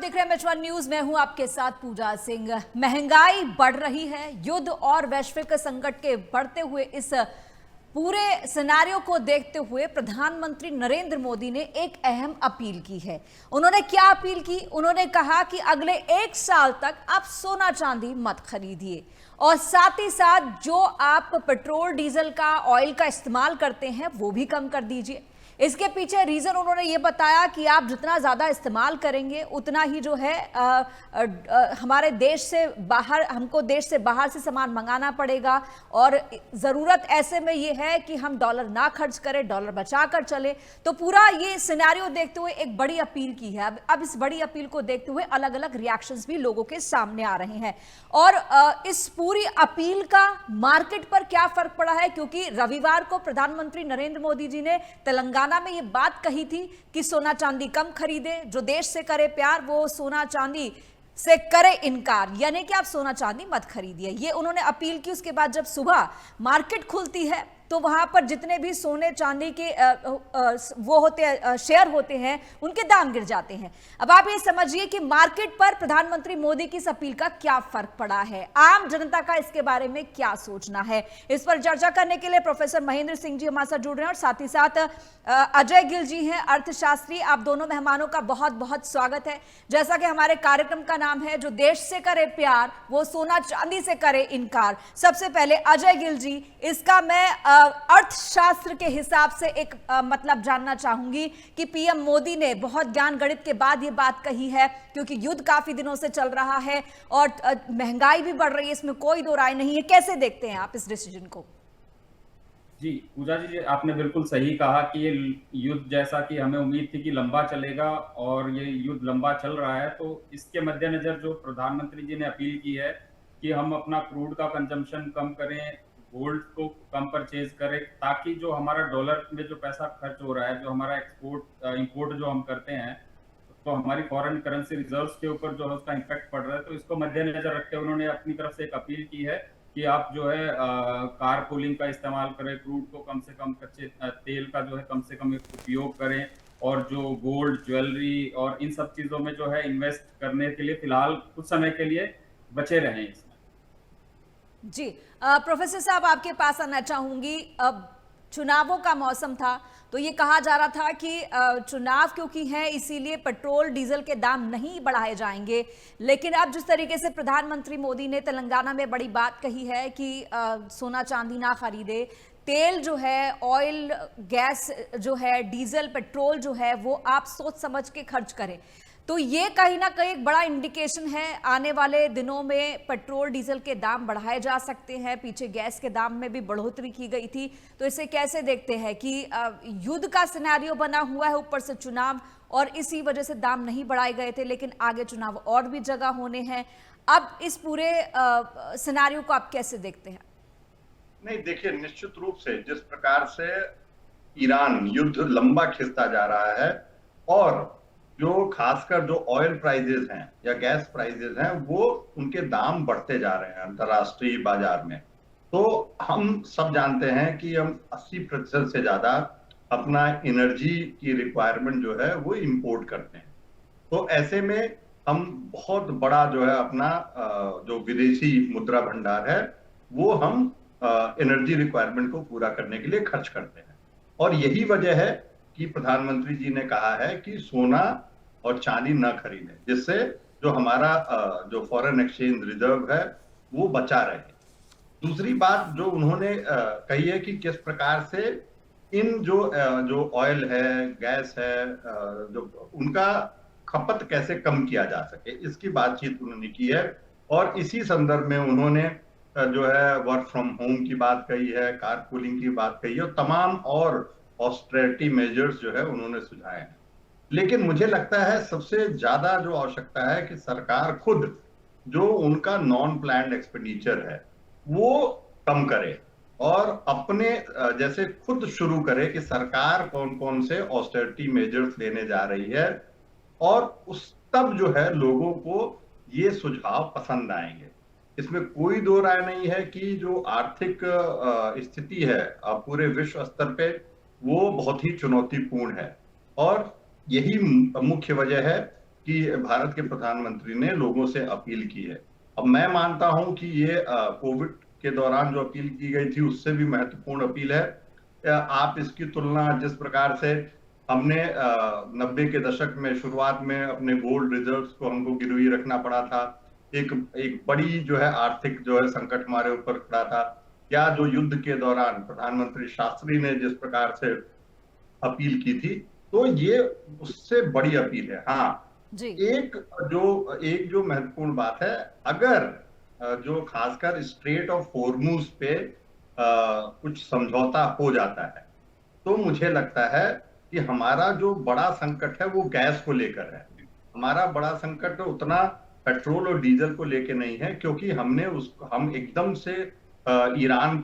देख रहे हैं एच1 न्यूज। मैं हूं आपके साथ पूजा सिंह। महंगाई बढ़ रही है। युद्ध और वैश्विक संकट के बढ़ते हुए इस पूरे सिनेरियो को देखते हुए प्रधानमंत्री नरेंद्र मोदी ने एक अहम अपील की है। उन्होंने क्या अपील की? उन्होंने कहा कि अगले 1 साल तक आप सोना चांदी मत खरीदिए और साथ ही साथ जो आप पेट्रोल डीजल का ऑयल का इस्तेमाल करते हैं वो भी कम कर दीजिए। इसके पीछे रीजन उन्होंने ये बताया कि आप जितना ज्यादा इस्तेमाल करेंगे उतना ही जो है हमारे देश से बाहर, हमको देश से बाहर से सामान मंगाना पड़ेगा और जरूरत ऐसे में ये है कि हम डॉलर ना खर्च करें, डॉलर बचा कर चले। तो पूरा ये सिनेरियो देखते हुए एक बड़ी अपील की है। अब इस बड़ी अपील को देखते हुए अलग अलग रिएक्शंस भी लोगों के सामने आ रहे हैं और इस पूरी अपील का मार्केट पर क्या फर्क पड़ा है, क्योंकि रविवार को प्रधानमंत्री नरेंद्र मोदी जी ने तेलंगाना में ये बात कही थी कि सोना चांदी कम खरीदे, जो देश से करे प्यार वो सोना चांदी से करे इनकार, यानी कि आप सोना चांदी मत खरीदिए। ये उन्होंने अपील की। उसके बाद जब सुबह मार्केट खुलती है तो वहां पर जितने भी सोने चांदी के वो होते हैं, शेयर होते हैं, उनके दाम गिर जाते हैं। अब आप ये समझिए कि मार्केट पर प्रधानमंत्री मोदी की इस अपील का क्या फर्क पड़ा है, आम जनता का इसके बारे में क्या सोचना है। इस पर चर्चा करने के लिए प्रोफेसर महेंद्र सिंह जी हमारे साथ जुड़ रहे हैं और साथ ही साथ अजय गिल जी हैं, अर्थशास्त्री। आप दोनों मेहमानों का बहुत बहुत स्वागत है। जैसा कि हमारे कार्यक्रम का नाम है, जो देश से करे प्यार वो सोना चांदी से करे इनकार। सबसे पहले अजय गिल जी, इसका मैं अर्थशास्त्र के हिसाब से एक मतलब जानना चाहूंगी कि पीएम मोदी ने बहुत ज्ञान गणित के बाद ये बात कही है, क्योंकि युद्ध काफी दिनों से चल रहा है और महंगाई भी बढ़ रही है, इसमें कोई दो राय नहीं है। कैसे देखते हैं आप इस डिसीजन को? जी पूजा जी, आपने बिल्कुल सही कहा कि ये युद्ध, जैसा कि हमें उम्मीद थी कि लंबा चलेगा और ये युद्ध लंबा चल रहा है, तो इसके मद्देनजर जो प्रधानमंत्री जी ने अपील की है कि हम अपना क्रूड का कंजम्पशन कम करें, गोल्ड को कम परचेज करें, ताकि जो हमारा डॉलर में जो पैसा खर्च हो रहा है, जो हमारा इंपोर्ट जो हम करते हैं, तो हमारी फॉरेन करेंसी रिजर्व्स के ऊपर जो है उसका इम्पैक्ट पड़ रहा है। तो इसको मद्देनजर रखते हुए उन्होंने अपनी तरफ से एक अपील की है कि आप जो है कार पूलिंग का इस्तेमाल करें, क्रूड को कम से कम, कच्चे तेल का जो है कम से कम उपयोग करें और जो गोल्ड, ज्वेलरी और इन सब चीजों में जो है इन्वेस्ट करने के लिए फिलहाल कुछ समय के लिए बचे रहें इसमें। जी प्रोफेसर साहब, आपके पास आना चाहूंगी। अब चुनावों का मौसम था तो ये कहा जा रहा था कि चुनाव क्योंकि है इसीलिए पेट्रोल डीजल के दाम नहीं बढ़ाए जाएंगे, लेकिन अब जिस तरीके से प्रधानमंत्री मोदी ने तेलंगाना में बड़ी बात कही है कि सोना चांदी ना खरीदे, तेल जो है, ऑयल, गैस जो है, डीजल, पेट्रोल जो है वो आप सोच समझ के खर्च करें, तो ये कहीं ना कहीं एक बड़ा इंडिकेशन है आने वाले दिनों में पेट्रोल डीजल के दाम बढ़ाए जा सकते हैं। पीछे गैस के दाम में भी बढ़ोतरी की गई थी। तो इसे कैसे देखते हैं कि युद्ध का सिनेरियो बना हुआ है, ऊपर से चुनाव, और इसी वजह से दाम नहीं बढ़ाए गए थे, लेकिन आगे चुनाव और भी जगह होने हैं। अब इस पूरे सिनेरियो को आप कैसे देखते हैं? नहीं, देखिए, निश्चित रूप से जिस प्रकार से ईरान युद्ध लंबा खिंचता जा रहा है और जो खासकर जो ऑयल प्राइजेस हैं या गैस प्राइजेस हैं, वो उनके दाम बढ़ते जा रहे हैं अंतर्राष्ट्रीय बाजार में। तो हम सब जानते हैं कि हम 80% से ज्यादा अपना एनर्जी की रिक्वायरमेंट जो है वो इंपोर्ट करते हैं। तो ऐसे में हम बहुत बड़ा जो है अपना जो विदेशी मुद्रा भंडार है वो हम एनर्जी रिक्वायरमेंट को पूरा करने के लिए खर्च करते हैं। और यही वजह है कि प्रधानमंत्री जी ने कहा है कि सोना और चांदी न खरीदें, जिससे जो हमारा जो फॉरेन एक्सचेंज रिजर्व है वो बचा रहे। दूसरी बात जो उन्होंने कही है कि किस प्रकार से इन जो ऑयल है, गैस है, जो उनका खपत कैसे कम किया जा सके, इसकी बातचीत उन्होंने की है। और इसी संदर्भ में उन्होंने जो है वर्क फ्रॉम होम की बात कही है, कार पूलिंग की बात कही है और तमाम और ऑस्टेरिटी मेजर्स जो है उन्होंने सुझाए हैं। लेकिन मुझे लगता है सबसे ज्यादा जो आवश्यकता है कि सरकार खुद जो उनका नॉन प्लान्ड एक्सपेंडिचर है वो कम करे और अपने जैसे खुद शुरू करे कि सरकार कौन कौन से ऑस्टेरिटी मेजर्स लेने जा रही है, और उस तब जो है लोगों को ये सुझाव पसंद आएंगे। इसमें कोई दो राय नहीं है कि जो आर्थिक स्थिति है पूरे विश्व स्तर पे वो बहुत ही चुनौतीपूर्ण है और यही मुख्य वजह है कि भारत के प्रधानमंत्री ने लोगों से अपील की है। अब मैं मानता हूं कि ये कोविड के दौरान जो अपील की गई थी उससे भी महत्वपूर्ण अपील है। आप इसकी तुलना जिस प्रकार से हमने 90 के दशक में शुरुआत में अपने गोल्ड रिजर्व्स को हमको गिरवी रखना पड़ा था, एक एक बड़ी जो है आर्थिक जो है संकट हमारे ऊपर खड़ा था, या जो युद्ध के दौरान प्रधानमंत्री शास्त्री ने जिस प्रकार से अपील की थी, तो ये उससे बड़ी अपील है। हाँ, जी। एक जो महत्वपूर्ण बात है, अगर जो खासकर स्ट्रेट ऑफ हॉर्मुज पे कुछ समझौता हो जाता है, तो मुझे लगता है कि हमारा जो बड़ा संकट है वो गैस को लेकर है। हमारा बड़ा संकट उतना पेट्रोल और डीजल को लेकर नहीं है, क्योंकि हम एकदम से ईरान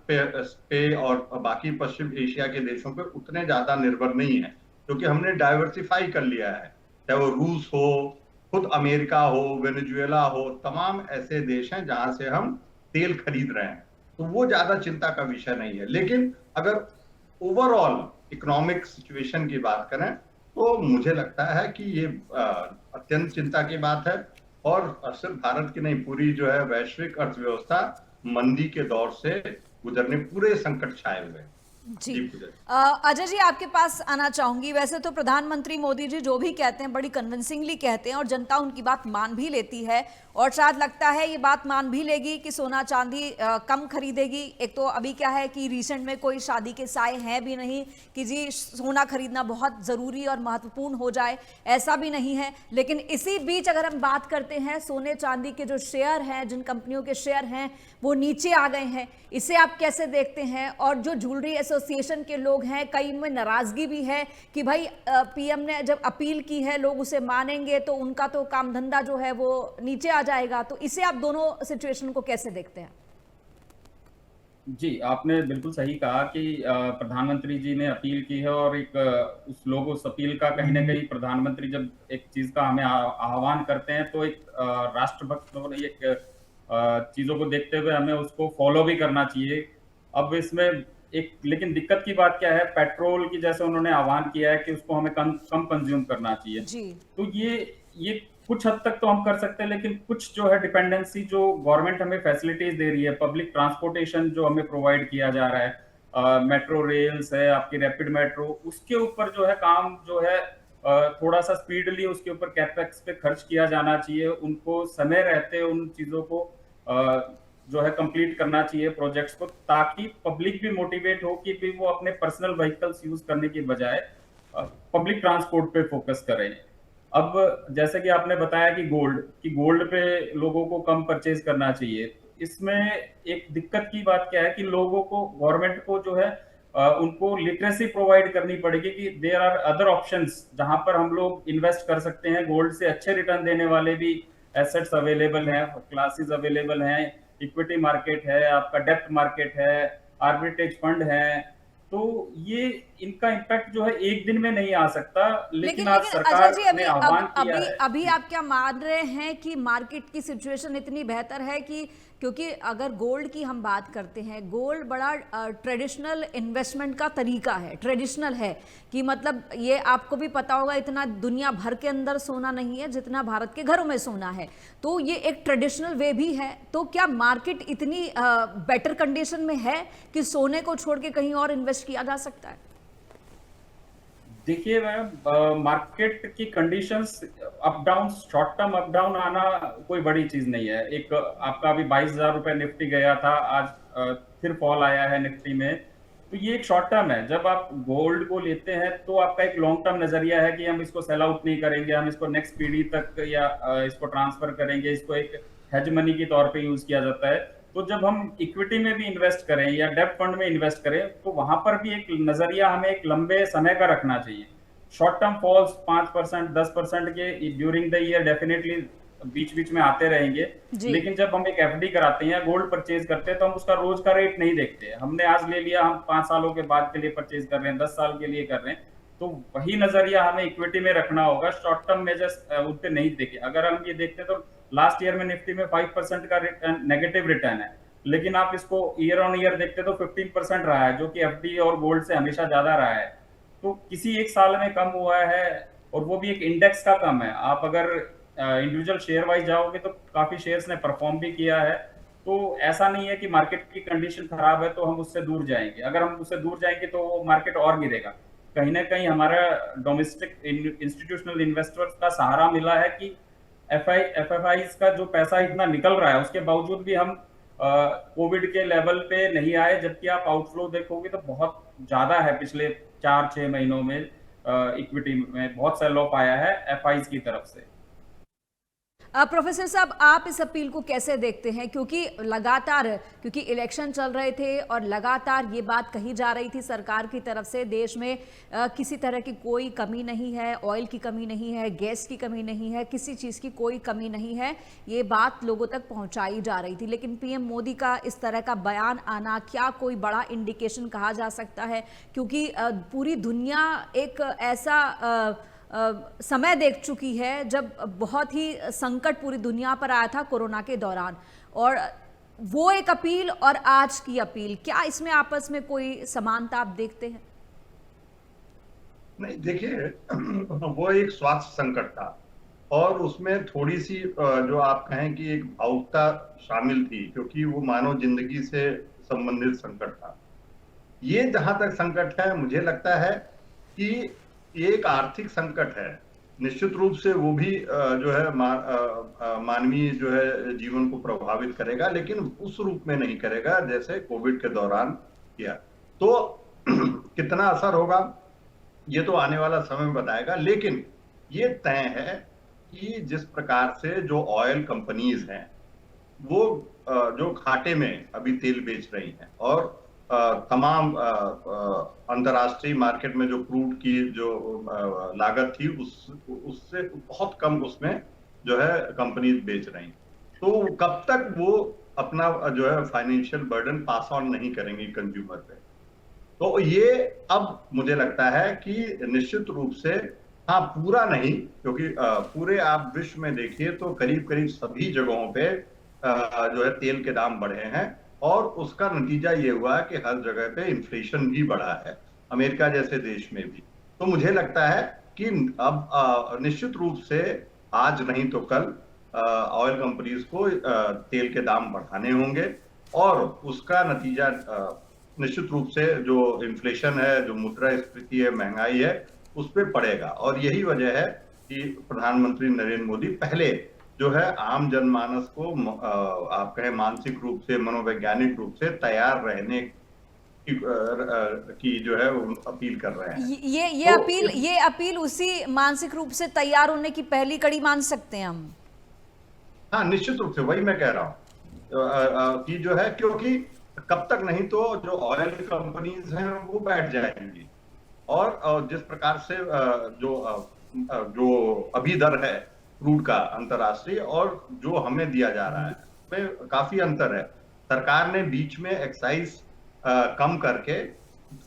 पे और बाकी पश्चिम एशिया के देशों पे उतने ज्यादा निर्भर नहीं है, क्योंकि हमने डाइवर्सिफाई कर लिया है। चाहे वो रूस हो, खुद अमेरिका हो, वेनेजुएला हो, तमाम ऐसे देश हैं जहां से हम तेल खरीद रहे हैं, तो वो ज्यादा चिंता का विषय नहीं है। लेकिन अगर ओवरऑल इकोनॉमिक सिचुएशन की बात करें, तो मुझे लगता है कि ये अत्यंत चिंता की बात है, और सिर्फ भारत की नहीं, पूरी जो है वैश्विक अर्थव्यवस्था मंदी के दौर से गुजरने, पूरे संकट छाए हुए हैं। जी पूजा। अजय जी, आपके पास आना चाहूंगी। वैसे तो प्रधानमंत्री मोदी जी जो भी कहते हैं बड़ी कन्विंसिंगली कहते हैं और जनता उनकी बात मान भी लेती है, और शायद लगता है ये बात मान भी लेगी कि सोना चांदी कम खरीदेगी। एक तो अभी क्या है कि रिसेंट में कोई शादी के साए हैं भी नहीं कि जी सोना खरीदना बहुत ज़रूरी और महत्वपूर्ण हो जाए, ऐसा भी नहीं है। लेकिन इसी बीच अगर हम बात करते हैं, सोने चांदी के जो शेयर हैं, जिन कंपनियों के शेयर हैं वो नीचे आ गए हैं, इसे आप कैसे देखते हैं? और जो ज्वेलरी एसोसिएशन के लोग हैं, कई में नाराजगी भी है कि भाई पीएम ने जब अपील की है लोग उसे मानेंगे तो उनका तो काम धंधा जो है वो नीचे आ जाएगा। तो इसे आप दोनों सिचुएशन को कैसे देखते हैं? जी, आपने बिल्कुल सही कहा कि प्रधानमंत्री जी ने अपील की है, और उस अपील का कहीं ना कहीं प्रधानमंत्री जब एक चीज का हमें आह्वान करते हैं तो एक राष्ट्रभक्त और एक चीजों को देखते हुए हमें उसको फॉलो भी करना चाहिए। अब इसमें एक लेकिन दिक्कत की बात क्या है, पेट्रोल की जैसे उन्होंने आह्वान किया है कि उसको हमें कम कंज्यूम करना चाहिए जी। तो ये कुछ हद तक तो हम कर सकते हैं, लेकिन कुछ जो है डिपेंडेंसी जो गवर्नमेंट हमें फैसिलिटीज दे रही है, पब्लिक ट्रांसपोर्टेशन जो हमें प्रोवाइड किया जा रहा है, मेट्रो रेल्स है, आपकी रैपिड मेट्रो, उसके ऊपर जो है काम जो है थोड़ा सा स्पीडली उसके ऊपर कैपेक्स पे खर्च किया जाना चाहिए। उनको समय रहते उन चीजों को जो है कंप्लीट करना चाहिए प्रोजेक्ट्स को, ताकि पब्लिक भी मोटिवेट हो कि भी वो अपने पर्सनल व्हीकल्स यूज करने की बजाय पब्लिक ट्रांसपोर्ट पे फोकस करें। अब जैसे कि आपने बताया कि गोल्ड पे लोगों को कम परचेज करना चाहिए, इसमें एक दिक्कत की बात क्या है कि लोगों को, गवर्नमेंट को जो है उनको लिटरेसी प्रोवाइड करनी पड़ेगी कि देयर आर अदर ऑप्शंस जहां पर हम लोग इन्वेस्ट कर सकते हैं। गोल्ड से अच्छे रिटर्न देने वाले भी एसेट्स अवेलेबल हैं, क्लासेस अवेलेबल हैं, इक्विटी मार्केट है, आपका डेप्ट मार्केट है, आर्बिट्रेज फंड है। तो ये इनका इम्पैक्ट जो है एक दिन में नहीं आ सकता, लेकिन आज सरकार अजय जी, ने आह्वान किया है। अभी आप क्या मान रहे हैं कि मार्केट की सिचुएशन इतनी बेहतर है कि, क्योंकि अगर गोल्ड की हम बात करते हैं, गोल्ड बड़ा ट्रेडिशनल इन्वेस्टमेंट का तरीका है, ट्रेडिशनल है कि मतलब ये आपको भी पता होगा इतना दुनिया भर के अंदर सोना नहीं है जितना भारत के घरों में सोना है, तो ये एक ट्रेडिशनल वे भी है। तो क्या मार्केट इतनी बेटर कंडीशन में है कि सोने को छोड़ के कहीं और इन्वेस्ट किया जा सकता है? देखिए मैम, मार्केट की conditions up down, short term up down आना कोई बड़ी चीज नहीं है। एक आपका अभी 22,000 रुपए निफ्टी गया था, आज फिर फॉल आया है निफ्टी में, तो ये एक शॉर्ट टर्म है। जब आप गोल्ड को लेते हैं तो आपका एक लॉन्ग टर्म नजरिया है कि हम इसको सेल आउट नहीं करेंगे, हम इसको नेक्स्ट पीढ़ी तक या इसको ट्रांसफर करेंगे, इसको एक हेज मनी के तौर पे यूज किया जाता है। तो जब हम इक्विटी में भी इन्वेस्ट करें या डेब्ट फंड में इन्वेस्ट करें, तो वहां पर भी एक नजरिया हमें एक लंबे समय का रखना चाहिए। शॉर्ट टर्म फॉल्स 5%, 10% के ड्यूरिंग द ईयर डेफिनेटली बीच बीच में आते रहेंगे, लेकिन जब हम एक एफडी कराते हैं या गोल्ड परचेज करते हैं तो हम उसका रोज का रेट नहीं देखते। हमने आज ले लिया, हम 5 सालों के बाद के लिए परचेज कर रहे हैं, 10 साल के लिए कर रहे हैं, तो वही नजरिया हमें इक्विटी में रखना होगा। शॉर्ट टर्म मेजर्स उन पे नहीं देखे। अगर हम ये देखते हैं तो लास्ट ईयर में निफ्टी में 5% का रिटर्न, नेगेटिव रिटर्न है, लेकिन आप इसको ईयर ऑन ईयर देखते तो 15% रहा है, जो कि एफडी और गोल्ड से हमेशा ज्यादा रहा है। तो किसी एक साल में कम हुआ है और वो भी एक इंडेक्स का कम है। आप अगर इंडिविजुअल शेयर वाइज जाओगे तो काफी शेयर्स ने परफॉर्म भी किया है। तो ऐसा नहीं है कि मार्केट की कंडीशन खराब है तो हम उससे दूर जाएंगे। अगर हम उससे दूर जाएंगे तो वो मार्केट और गिरेगा। कहीं ना कहीं हमारा डोमेस्टिक इंस्टीट्यूशनल इन्वेस्टर्स का सहारा मिला है कि एफआईआई का जो पैसा इतना निकल रहा है उसके बावजूद भी हम कोविड के लेवल पे नहीं आए, जबकि आप आउटफ्लो देखोगे तो बहुत ज्यादा है। पिछले 4-6 महीनों में इक्विटी में बहुत सेल ऑफ आया है एफआईज की तरफ से। प्रोफेसर साहब, आप इस अपील को कैसे देखते हैं? क्योंकि लगातार, क्योंकि इलेक्शन चल रहे थे और लगातार ये बात कही जा रही थी सरकार की तरफ से, देश में किसी तरह की कोई कमी नहीं है, ऑयल की कमी नहीं है, गैस की कमी नहीं है, किसी चीज़ की कोई कमी नहीं है, ये बात लोगों तक पहुंचाई जा रही थी। लेकिन पीएम मोदी का इस तरह का बयान आना, क्या कोई बड़ा इंडिकेशन कहा जा सकता है? क्योंकि पूरी दुनिया एक ऐसा समय देख चुकी है जब बहुत ही संकट पूरी दुनिया पर आया था कोरोना के दौरान, और वो एक अपील और आज की अपील, क्या इसमें आपस में कोई समानता आप देखते हैं? नहीं, देखिए वो एक स्वास्थ्य संकट था और उसमें थोड़ी सी जो आप कहें कि एक भावुकता शामिल थी, क्योंकि वो मानव जिंदगी से संबंधित संकट था। ये जहां तक संकट है, मुझे लगता है कि ये एक आर्थिक संकट है। निश्चित रूप से वो भी जो है मानवीय जो है जीवन को प्रभावित करेगा, लेकिन उस रूप में नहीं करेगा जैसे कोविड के दौरान किया। तो कितना असर होगा ये तो आने वाला समय बताएगा, लेकिन ये तय है कि जिस प्रकार से जो ऑयल कंपनीज हैं वो जो घाटे में अभी तेल बेच रही हैं और तमाम अंतर्राष्ट्रीय मार्केट में जो क्रूड की जो लागत थी उससे बहुत कम उसमें जो है कंपनीज बेच रही, तो कब तक वो अपना जो है फाइनेंशियल बर्डन पास ऑन नहीं करेंगी कंज्यूमर पे। तो ये अब मुझे लगता है कि निश्चित रूप से, हाँ पूरा नहीं, क्योंकि पूरे आप विश्व में देखिए तो करीब करीब सभी जगहों पे जो है तेल के दाम बढ़े हैं और उसका नतीजा ये हुआ कि हर जगह पे इन्फ्लेशन भी बढ़ा है, अमेरिका जैसे देश में भी। तो मुझे लगता है कि अब निश्चित रूप से आज नहीं तो कल ऑयल कंपनीज को तेल के दाम बढ़ाने होंगे और उसका नतीजा निश्चित रूप से जो इन्फ्लेशन है, जो मुद्रास्फीति है, महंगाई है, उस पर पड़ेगा। और यही वजह है कि प्रधानमंत्री नरेंद्र मोदी पहले जो है आम जनमानस को आप कहें मानसिक रूप से, मनोवैज्ञानिक रूप से तैयार रहने की जो है अपील कर रहे हैं। ये अपील उसी मानसिक रूप से तैयार होने की पहली कड़ी मान सकते हैं हम। हाँ निश्चित रूप से, वही मैं कह रहा हूँ कि जो है, क्योंकि कब तक नहीं तो जो ऑयल कंपनीज हैं वो बैठ जाएंगी और जिस प्रकार से जो अभी दर है क्रूड का अंतर्राष्ट्रीय और जो हमें दिया जा रहा है उसमें काफी अंतर है। सरकार ने बीच में एक्साइज कम करके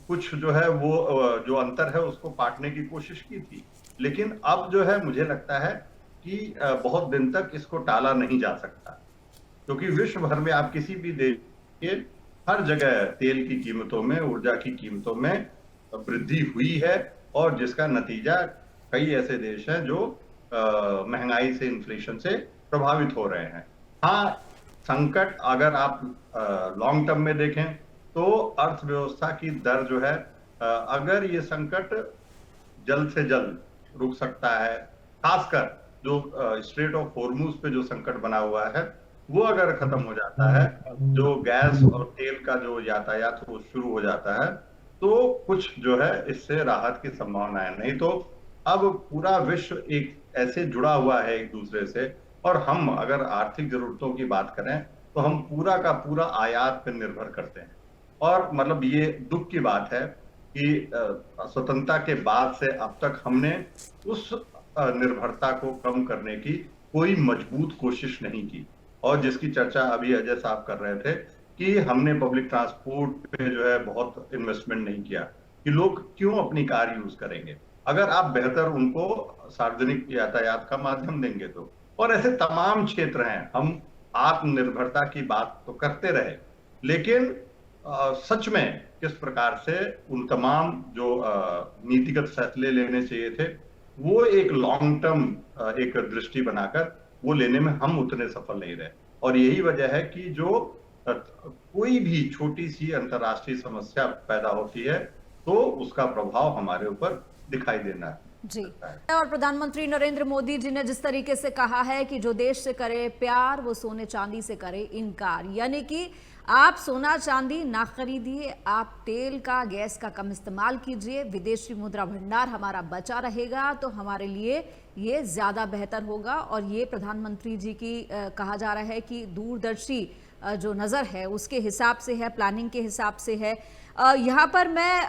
कुछ जो है वो जो अंतर है उसको पाटने की कोशिश की थी, लेकिन अब जो है मुझे लगता है कि बहुत दिन तक इसको टाला नहीं जा सकता, क्योंकि विश्व भर में आप किसी भी देश के हर जगह तेल की कीमतों में, ऊर्जा की कीमतों में वृद्धि हुई है और जिसका नतीजा कई ऐसे देश हैं जो महंगाई से, इन्फ्लेशन से प्रभावित हो रहे हैं। हाँ, संकट अगर आप लॉन्ग टर्म में देखें तो अर्थव्यवस्था की दर जो है, अगर ये संकट जल्द से जल्द रुक सकता है, खासकर जो स्ट्रेट ऑफ हॉर्मुज पे जो संकट बना हुआ है वो अगर खत्म हो जाता है, जो गैस और तेल का जो यातायात वो शुरू हो जाता है, तो कुछ जो है इससे राहत की संभावना है। नहीं तो अब पूरा विश्व एक ऐसे जुड़ा हुआ है एक दूसरे से, और हम अगर आर्थिक जरूरतों की बात करें तो हम पूरा का पूरा आयात पर निर्भर करते हैं। और मतलब ये दुख की बात है कि स्वतंत्रता के बाद से अब तक हमने उस निर्भरता को कम करने की कोई मजबूत कोशिश नहीं की। और जिसकी चर्चा अभी अजय साहब कर रहे थे कि हमने पब्लिक ट्रांसपोर्ट पे जो है बहुत इन्वेस्टमेंट नहीं किया, कि लोग क्यों अपनी कार यूज करेंगे अगर आप बेहतर उनको सार्वजनिक यातायात का माध्यम देंगे तो। और ऐसे तमाम क्षेत्र हैं, हम आत्मनिर्भरता की बात तो करते रहे, लेकिन सच में किस प्रकार से उन तमाम जो नीतिगत फैसले लेने चाहिए थे वो एक लॉन्ग टर्म एक दृष्टि बनाकर वो लेने में हम उतने सफल नहीं रहे। और यही वजह है कि जो कोई भी छोटी सी अंतर्राष्ट्रीय समस्या पैदा होती है तो उसका प्रभाव हमारे ऊपर दिखाई देना जी। है। और प्रधानमंत्री नरेंद्र मोदी जी ने जिस तरीके से कहा है कि जो देश से करे प्यार वो सोने चांदी से करे इनकार, यानी कि आप सोना चांदी ना खरीदिए, आप तेल का गैस का कम इस्तेमाल कीजिए, विदेशी मुद्रा भंडार हमारा बचा रहेगा तो हमारे लिए ये ज्यादा बेहतर होगा। और ये प्रधानमंत्री जी की कहा जा रहा है कि दूरदर्शी जो नज़र है उसके हिसाब से है, प्लानिंग के हिसाब से है। यहाँ पर मैं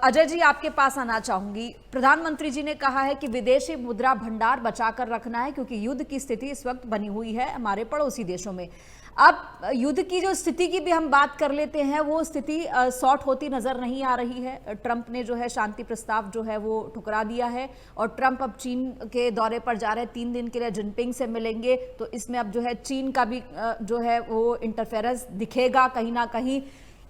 अजय जी आपके पास आना चाहूंगी। प्रधानमंत्री जी ने कहा है कि विदेशी मुद्रा भंडार बचाकर रखना है क्योंकि युद्ध की स्थिति इस वक्त बनी हुई है हमारे पड़ोसी देशों में। अब युद्ध की जो स्थिति की भी हम बात कर लेते हैं, वो स्थिति सॉर्ट होती नजर नहीं आ रही है। ट्रंप ने जो है शांति प्रस्ताव जो है वो ठुकरा दिया है और ट्रंप अब चीन के दौरे पर जा रहे हैं, 3 दिन के लिए जिनपिंग से मिलेंगे, तो इसमें अब जो है चीन का भी जो है वो इंटरफेरेंस दिखेगा कहीं ना कहीं।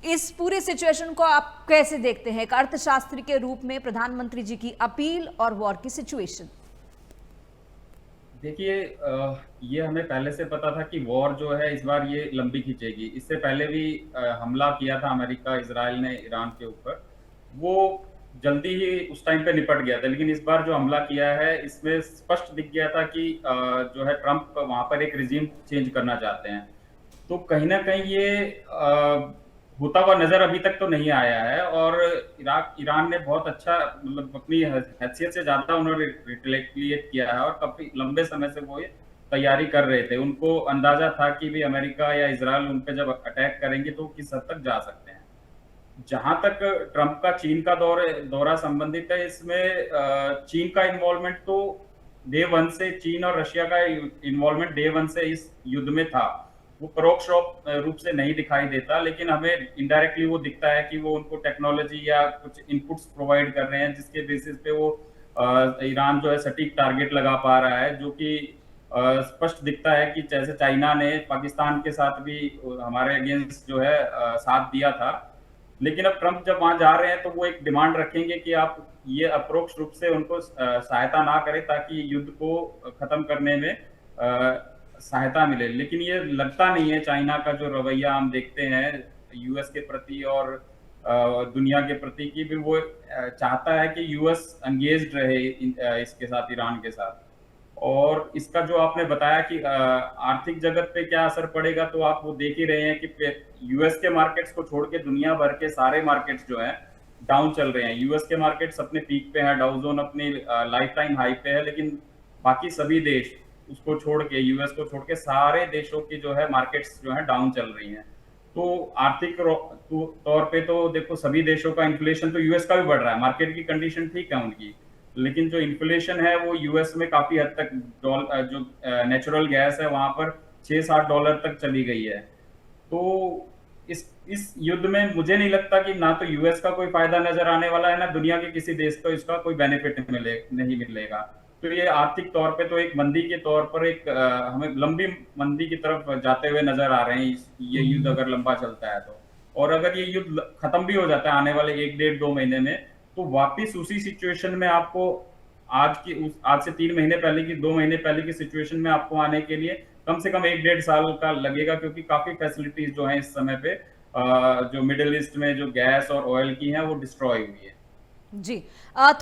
इस पूरे सिचुएशन को आप कैसे देखते हैं एक अर्थशास्त्री के रूप में, प्रधानमंत्री जी की अपील और वॉर की सिचुएशन? देखिए, ये हमें पहले से पता था कि वॉर जो है इस बार ये लंबी खींचेगी। इससे पहले भी हमला किया था अमेरिका इजराइल ने ईरान के ऊपर, वो जल्दी ही उस टाइम पे निपट गया था। लेकिन इस बार जो हमला किया है इसमें स्पष्ट दिख गया था कि जो है ट्रंप वहां पर एक रिजीम चेंज करना चाहते हैं। तो कहीं ना कहीं ये होता हुआ नजर अभी तक तो नहीं आया है। और ईरान ने बहुत अच्छा, मतलब अपनी हैसियत से ज्यादा उन्होंने रिटेलिएट किया है और काफी लंबे समय से वो ये तैयारी कर रहे थे। उनको अंदाजा था कि भी अमेरिका या इजराइल उन पे जब अटैक करेंगे तो किस हद तक जा सकते हैं। जहां तक ट्रंप का चीन का दौरा संबंधित है, इसमें चीन का इन्वॉल्वमेंट तो डे 1 से, चीन और रशिया का इन्वॉल्वमेंट डे 1 से इस युद्ध में था। वो परोक्ष रूप से नहीं दिखाई देता, लेकिन हमें इनडायरेक्टली वो दिखता है कि वो उनको टेक्नोलॉजी या कुछ इनपुट्स प्रोवाइड कर रहे हैं जिसके बेसिस पे वो ईरान जो है सटीक टारगेट लगा पा रहा है। जो कि स्पष्ट दिखता है कि जैसे चाइना ने पाकिस्तान के साथ भी हमारे अगेंस्ट जो है साथ दिया था। लेकिन अब ट्रंप जब वहां जा रहे हैं तो वो एक डिमांड रखेंगे कि आप ये अप्रोक्ष रूप से उनको सहायता ना करें ताकि युद्ध को खत्म करने में सहायता मिले। लेकिन ये लगता नहीं है, चाइना का जो रवैया हम देखते हैं यूएस के प्रति और दुनिया के प्रति, की भी वो चाहता है कि यूएस एंगेज्ड रहे इसके साथ, ईरान के साथ। और इसका जो आपने बताया कि आर्थिक जगत पे क्या असर पड़ेगा, तो आप वो देख ही रहे हैं कि यूएस के मार्केट्स को छोड़ के दुनिया भर के सारे मार्केट्स जो हैं डाउन चल रहे हैं। यूएस के मार्केट्स अपने पीक पे हैं, डाउ जोन अपनी लाइफ टाइम हाई पे है, लेकिन बाकी सभी देश उसको छोड़ के, यूएस को छोड़ के सारे देशों की जो है मार्केट्स जो है डाउन चल रही हैं। तो आर्थिक तौर पे तो देखो सभी देशों का इन्फ्लेशन, तो यूएस का भी बढ़ रहा है, मार्केट की कंडीशन ठीक है उनकी, लेकिन जो इन्फ्लेशन है वो यूएस में काफी हद तक जो नेचुरल गैस है वहां पर $6-7 तक चली गई है। तो इस युद्ध में मुझे नहीं लगता कि ना तो यूएस का कोई फायदा नजर आने वाला है, ना दुनिया के किसी देश को इसका कोई बेनिफिट नहीं मिलेगा। तो ये आर्थिक तौर पे तो एक मंदी के तौर पर एक हमें लंबी मंदी की तरफ जाते हुए नजर आ रहे हैं ये युद्ध अगर लंबा चलता है तो। और अगर ये युद्ध खत्म भी हो जाता है आने वाले 1-1.5-2 महीने में, तो वापिस उसी सिचुएशन में आपको आज से 3 महीने पहले की, 2 महीने पहले की सिचुएशन में आपको आने के लिए कम से कम 1-1.5 साल का लगेगा, क्योंकि काफी फैसिलिटीज जो हैं इस समय पे जो मिडिल ईस्ट में जो गैस और ऑयल की हैं वो डिस्ट्रॉय हुई है। जी,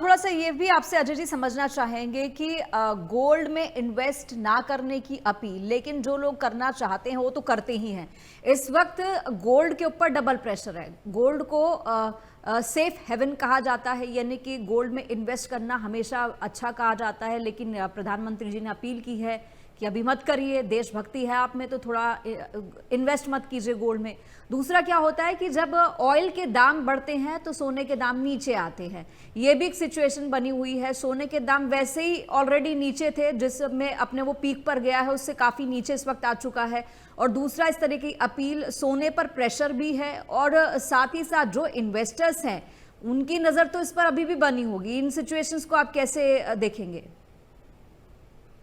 थोड़ा सा ये भी आपसे अजय जी समझना चाहेंगे कि गोल्ड में इन्वेस्ट ना करने की अपील, लेकिन जो लोग करना चाहते हैं वो तो करते ही हैं। इस वक्त गोल्ड के ऊपर डबल प्रेशर है। गोल्ड को सेफ हेवन कहा जाता है, यानी कि गोल्ड में इन्वेस्ट करना हमेशा अच्छा कहा जाता है, लेकिन प्रधानमंत्री जी ने अपील की है कि अभी मत करिए, देशभक्ति है आप में तो थोड़ा इन्वेस्ट मत कीजिए गोल्ड में। दूसरा क्या होता है कि जब ऑयल के दाम बढ़ते हैं तो सोने के दाम नीचे आते हैं। ये भी एक सिचुएशन बनी हुई है। सोने के दाम वैसे ही ऑलरेडी नीचे थे, जिसमें अपने वो पीक पर गया है, उससे काफ़ी नीचे इस वक्त आ चुका है। और दूसरा, इस तरह की अपील, सोने पर प्रेशर भी है और साथ ही साथ जो इन्वेस्टर्स हैं उनकी नज़र तो इस पर अभी भी बनी होगी। इन सिचुएशंस को आप कैसे देखेंगे?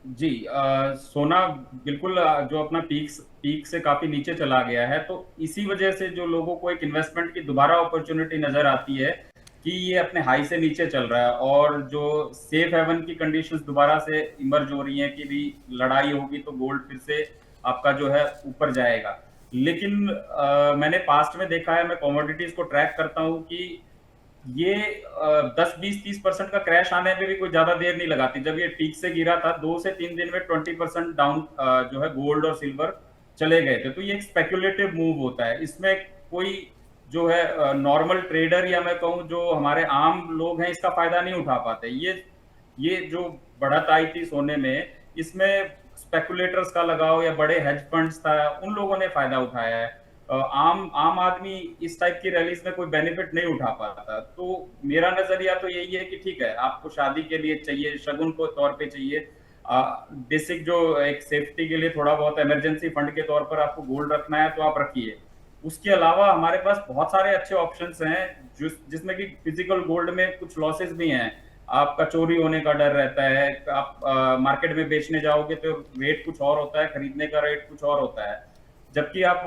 जी, सोना बिल्कुल जो अपना पीक से काफी नीचे चला गया है, तो इसी वजह से जो लोगों को एक इन्वेस्टमेंट की दोबारा अपॉर्चुनिटी नजर आती है कि ये अपने हाई से नीचे चल रहा है और जो सेफ हेवन की कंडीशंस दोबारा से इमर्ज हो रही हैं कि भी लड़ाई होगी तो गोल्ड फिर से आपका जो है ऊपर जाएगा। लेकिन मैंने पास्ट में देखा है, मैं कमोडिटीज को ट्रैक करता हूँ कि ये 10-20-30% का क्रैश आने में भी कोई ज्यादा देर नहीं लगाती। जब ये पीक से गिरा था 2 से 3 दिन में 20% डाउन जो है गोल्ड और सिल्वर चले गए थे। तो ये एक स्पेक्युलेटिव मूव होता है, इसमें कोई जो है नॉर्मल ट्रेडर या मैं कहूँ जो हमारे आम लोग हैं इसका फायदा नहीं उठा पाते। ये जो बढ़त आई थी सोने में, इसमें स्पेकुलेटर्स का लगाओ या बड़े हेज फंड्स था, उन लोगों ने फायदा उठाया है। आम आदमी इस टाइप की रैलीज में कोई बेनिफिट नहीं उठा पाता। तो मेरा नजरिया तो यही है कि ठीक है, आपको शादी के लिए चाहिए, शगुन को तौर पे चाहिए, बेसिक जो एक सेफ्टी के लिए थोड़ा बहुत इमरजेंसी फंड के तौर पर आपको गोल्ड रखना है तो आप रखिए। उसके अलावा हमारे पास बहुत सारे अच्छे ऑप्शंस हैं जिसमें कि फिजिकल गोल्ड में कुछ लॉसेस भी हैं। आपका चोरी होने का डर रहता है, आप मार्केट में बेचने जाओगे तो रेट कुछ और होता है, खरीदने का रेट कुछ और होता है। जबकि आप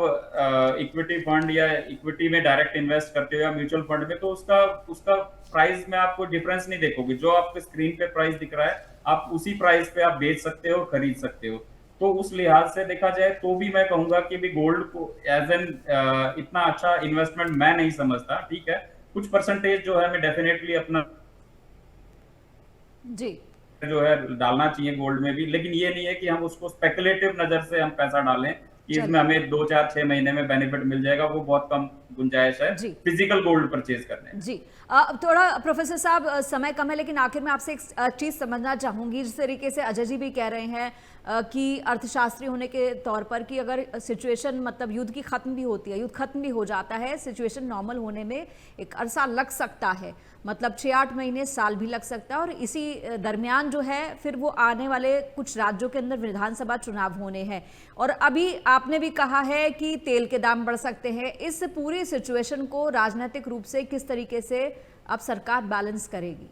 इक्विटी फंड या इक्विटी में डायरेक्ट इन्वेस्ट करते हो या म्यूचुअल फंड में, तो उसका प्राइस में आप कोई डिफरेंस नहीं देखोगे। जो आपको स्क्रीन पे प्राइस दिख रहा है आप उसी प्राइस पे आप बेच सकते हो, खरीद सकते हो। तो उस लिहाज से देखा जाए तो भी मैं कहूंगा कि भी गोल्ड को एज एन इतना अच्छा इन्वेस्टमेंट मैं नहीं समझता। ठीक है, कुछ परसेंटेज जो है मैं डेफिनेटली अपना जी जो है डालना चाहिए गोल्ड में भी, लेकिन ये नहीं है कि हम उसको स्पेकुलेटिव नजर से हम पैसा डालें कि इसमें हमें 2-4-6 महीने में बेनिफिट मिल जाएगा। वो बहुत कम गुंजाइश है जी फिजिकल गोल्ड परचेज करने में। जी थोड़ा प्रोफेसर साहब समय कम है, लेकिन आखिर में आपसे एक चीज़ समझना चाहूंगी। जिस तरीके से अजय जी भी कह रहे हैं कि अर्थशास्त्री होने के तौर पर कि अगर सिचुएशन मतलब युद्ध की खत्म भी होती है, युद्ध खत्म भी हो जाता है, सिचुएशन नॉर्मल होने में एक अरसा लग सकता है, मतलब 6-8 महीने, साल भी लग सकता है। और इसी दरमियान जो है फिर वो आने वाले कुछ राज्यों के अंदर विधानसभा चुनाव होने हैं। और अभी आपने भी कहा है कि तेल के दाम बढ़ सकते हैं। इस पूरी सिचुएशन को राजनीतिक रूप से किस तरीके से अब सरकार बैलेंस करेगी?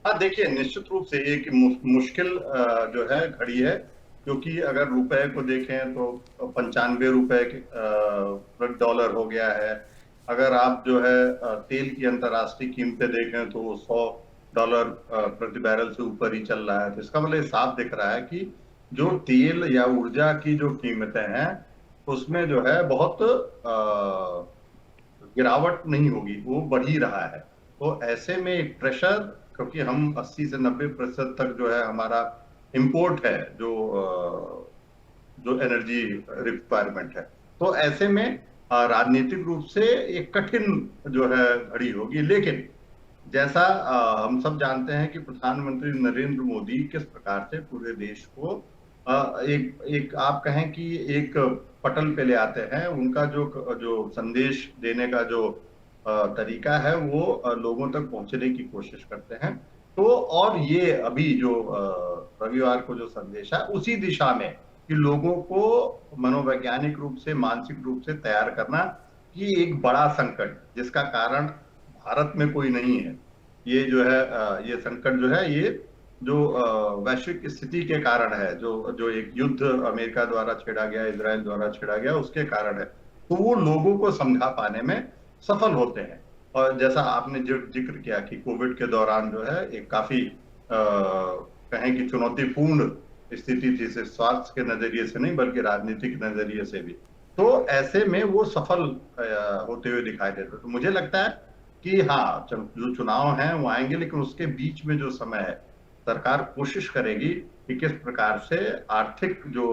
हाँ, देखिए, निश्चित रूप से एक मुश्किल जो है घड़ी है, क्योंकि अगर रुपए को देखें तो 95 रुपए प्रति डॉलर हो गया है। अगर आप जो है तेल की अंतर्राष्ट्रीय कीमतें देखें तो $100 प्रति बैरल से ऊपर ही चल रहा है। तो इसका मतलब साफ दिख रहा है कि जो तेल या ऊर्जा की जो कीमतें हैं उसमें जो है बहुत गिरावट नहीं होगी, वो बढ़ ही रहा है। तो ऐसे में एक प्रेशर, क्योंकि हम 80 से 90% तक जो है हमारा इंपोर्ट है, जो एनर्जी रिक्वायरमेंट है, तो ऐसे में राजनीतिक रूप से एक कठिन जो है घड़ी होगी। लेकिन जैसा हम सब जानते हैं कि प्रधानमंत्री नरेंद्र मोदी किस प्रकार से पूरे देश को एक आप कहें कि एक पटल पे ले आते हैं। उनका जो संदेश देने का जो तरीका है वो लोगों तक पहुंचने की कोशिश करते हैं। तो और ये अभी जो रविवार को जो संदेश है उसी दिशा में कि लोगों को मनोवैज्ञानिक रूप से, मानसिक रूप से तैयार करना कि एक बड़ा संकट जिसका कारण भारत में कोई नहीं है, ये जो है ये संकट जो है ये जो वैश्विक स्थिति के कारण है, जो एक युद्ध अमेरिका द्वारा छेड़ा गया, इजराइल द्वारा छेड़ा गया, उसके कारण है। तो वो लोगों को समझा पाने में सफल होते हैं। और जैसा आपने जो जिक्र किया कि कोविड के दौरान जो है एक काफी कहें कि चुनौतीपूर्ण स्थिति थी, सिर्फ स्वास्थ्य के नजरिए से नहीं बल्कि राजनीतिक नजरिए से भी। तो ऐसे में वो सफल होते हुए दिखाई देते। तो मुझे लगता है कि हाँ, जो चुनाव हैं वो आएंगे, लेकिन उसके बीच में जो समय है सरकार कोशिश करेगी कि किस प्रकार से आर्थिक जो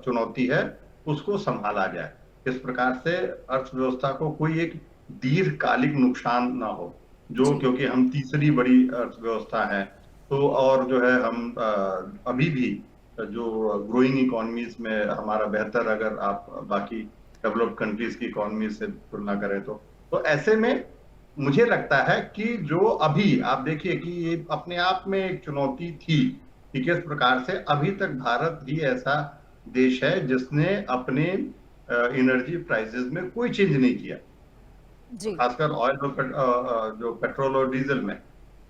चुनौती है उसको संभाला जाए, किस प्रकार से अर्थव्यवस्था को कोई एक दीर्घकालिक नुकसान ना हो, जो क्योंकि हम तीसरी बड़ी अर्थव्यवस्था है। तो और जो है हम अभी भी जो ग्रोइंग इकोनॉमीज में हमारा बेहतर, अगर आप बाकी डेवलप्ड कंट्रीज की इकोनॉमी से तुलना करें तो ऐसे में मुझे लगता है कि जो अभी आप देखिए कि ये अपने आप में एक चुनौती थी कि किस प्रकार से अभी तक भारत ही ऐसा देश है जिसने अपने एनर्जी प्राइसेस में कोई चेंज नहीं किया, खासकर ऑयल और जो पेट्रोल और डीजल में।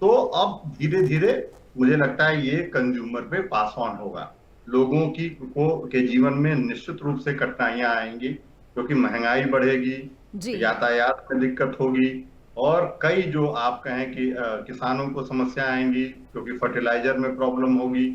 तो अब धीरे धीरे मुझे लगता है ये कंज्यूमर पे पास ऑन होगा, लोगों के जीवन में निश्चित रूप से कठिनाइयां आएंगी, क्योंकि महंगाई बढ़ेगी, यातायात में दिक्कत होगी, और कई जो आप कहें कि किसानों को समस्या आएंगी क्योंकि फर्टिलाइजर में प्रॉब्लम होगी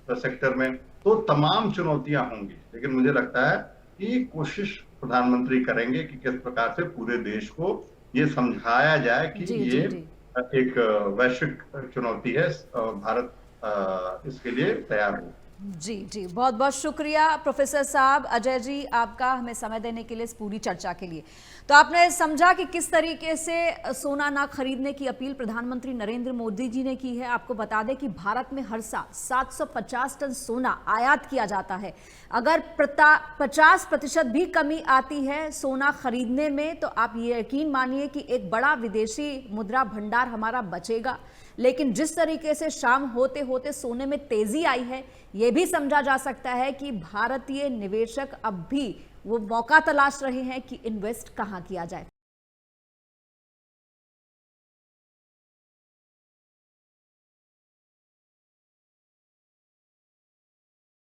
सेक्टर में, तो तमाम चुनौतियां होंगी। लेकिन मुझे लगता है कि कोशिश प्रधानमंत्री करेंगे कि किस प्रकार से पूरे देश को ये समझाया जाए कि जी, ये जी, जी। एक वैश्विक चुनौती है और भारत इसके लिए तैयार हो। जी जी, बहुत बहुत शुक्रिया प्रोफेसर साहब, अजय जी, आपका हमें समय देने के लिए इस पूरी चर्चा के लिए। तो आपने समझा कि किस तरीके से सोना ना खरीदने की अपील प्रधानमंत्री नरेंद्र मोदी जी ने की है। आपको बता दें कि भारत में हर साल 750 टन सोना आयात किया जाता है। अगर 50% भी कमी आती है सोना खरीदने में, तो आप ये यकीन मानिए कि एक बड़ा विदेशी मुद्रा भंडार हमारा बचेगा। लेकिन जिस तरीके से शाम होते होते सोने में तेजी आई है, यह भी समझा जा सकता है कि भारतीय निवेशक अब भी वो मौका तलाश रहे हैं कि इन्वेस्ट कहां किया जाए।